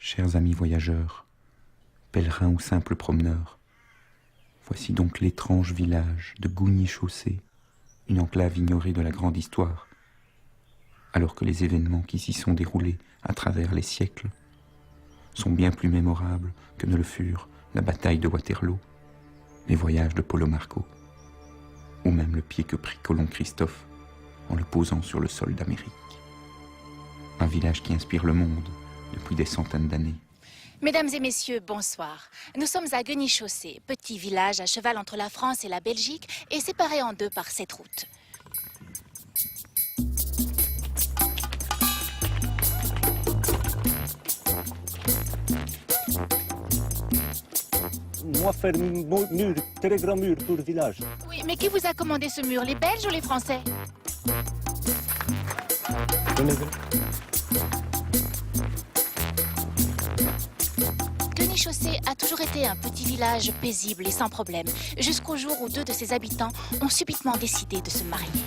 Chers amis voyageurs, pèlerins ou simples promeneurs, voici donc l'étrange village de Gougny-Chaussée, une enclave ignorée de la grande histoire, alors que les événements qui s'y sont déroulés à travers les siècles sont bien plus mémorables que ne le furent la bataille de Waterloo, les voyages de Polo Marco, ou même le pied que prit Colomb Christophe en le posant sur le sol d'Amérique. Un village qui inspire le monde depuis des centaines d'années. Mesdames et messieurs, bonsoir. Nous sommes à Gougny-Chaussée, petit village à cheval entre la France et la Belgique et séparé en deux par cette route. Moi, faire un mur, très grand mur pour le village. Oui, mais qui vous a commandé ce mur, les Belges ou les Français? Gougny-Chaussée a toujours été un petit village paisible et sans problème, jusqu'au jour où deux de ses habitants ont subitement décidé de se marier.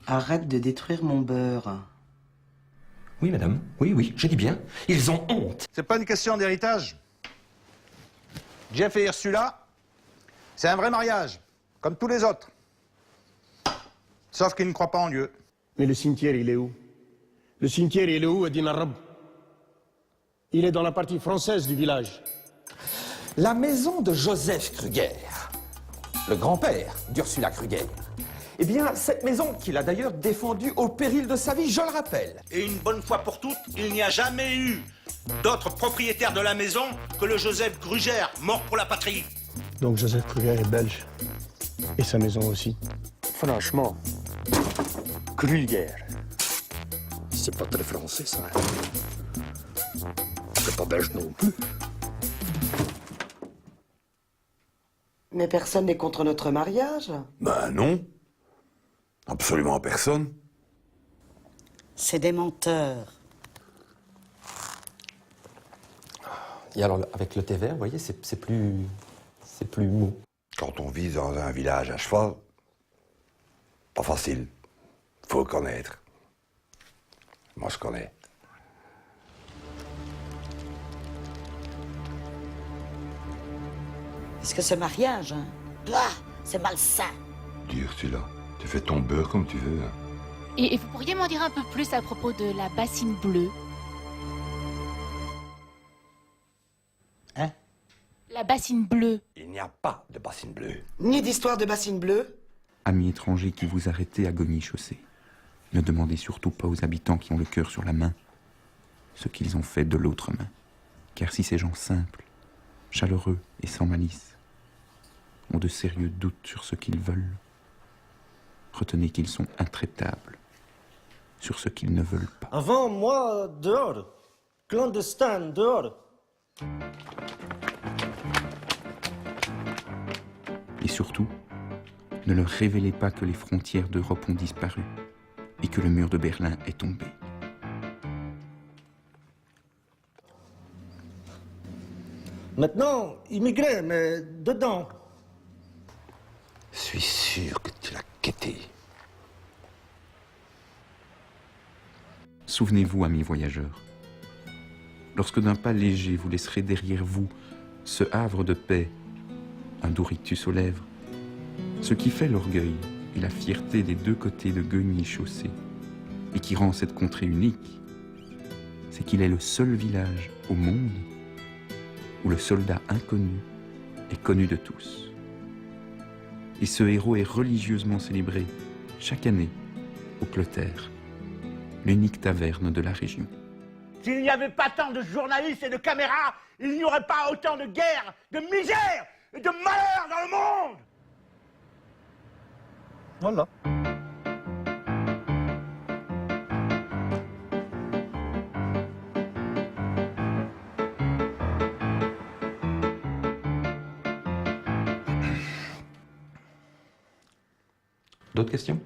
Arrête de détruire mon beurre. Oui, madame. Oui, je dis bien. Ils ont honte. C'est pas une question d'héritage. Jeff et Ursula, c'est un vrai mariage, comme tous les autres. Sauf qu'ils ne croient pas en Dieu. Mais le cimetière, il est où? Le cimetière, il est où, Edine Arabe? Il est dans la partie française du village. La maison de Joseph Kruger, le grand-père d'Ursula Kruger. Eh bien, cette maison qu'il a d'ailleurs défendue au péril de sa vie, je le rappelle. Et une bonne fois pour toutes, il n'y a jamais eu d'autre propriétaire de la maison que le Joseph Kruger, mort pour la patrie. Donc Joseph Kruger est belge. Et sa maison aussi. Franchement, Kruger, c'est pas très français, ça. C'est pas belge non plus. Mais personne n'est contre notre mariage. Ben non. Absolument personne. C'est des menteurs. Et alors, avec le thé vert, vous voyez, c'est plus mou. Quand on vit dans un village à cheval, pas facile. Faut connaître. Moi, je connais. Est-ce que ce mariage, hein, c'est malsain. Dis Ursula, tu fais ton beurre comme tu veux. Hein. Et vous pourriez m'en dire un peu plus à propos de la bassine bleue? Hein? La bassine bleue. Il n'y a pas de bassine bleue. Ni d'histoire de bassine bleue. Amis étrangers qui vous arrêtez à Gougny-Chaussée, ne demandez surtout pas aux habitants qui ont le cœur sur la main ce qu'ils ont fait de l'autre main. Car si ces gens simples, chaleureux et sans malice ont de sérieux doutes sur ce qu'ils veulent, retenez qu'ils sont intraitables sur ce qu'ils ne veulent pas. Avant, moi, dehors. Clandestin, dehors. Et surtout, ne leur révélez pas que les frontières d'Europe ont disparu et que le mur de Berlin est tombé. Maintenant, immigré, mais dedans. Je suis sûr que tu l'as quêté. Souvenez-vous, amis voyageurs, lorsque d'un pas léger vous laisserez derrière vous ce havre de paix, un doux rictus aux lèvres, ce qui fait l'orgueil et la fierté des deux côtés de Gougny-Chaussée et qui rend cette contrée unique, c'est qu'il est le seul village au monde où le soldat inconnu est connu de tous. Et ce héros est religieusement célébré chaque année au Clotaire, l'unique taverne de la région. S'il n'y avait pas tant de journalistes et de caméras, il n'y aurait pas autant de guerre, de misère et de malheur dans le monde. Voilà. D'autres questions?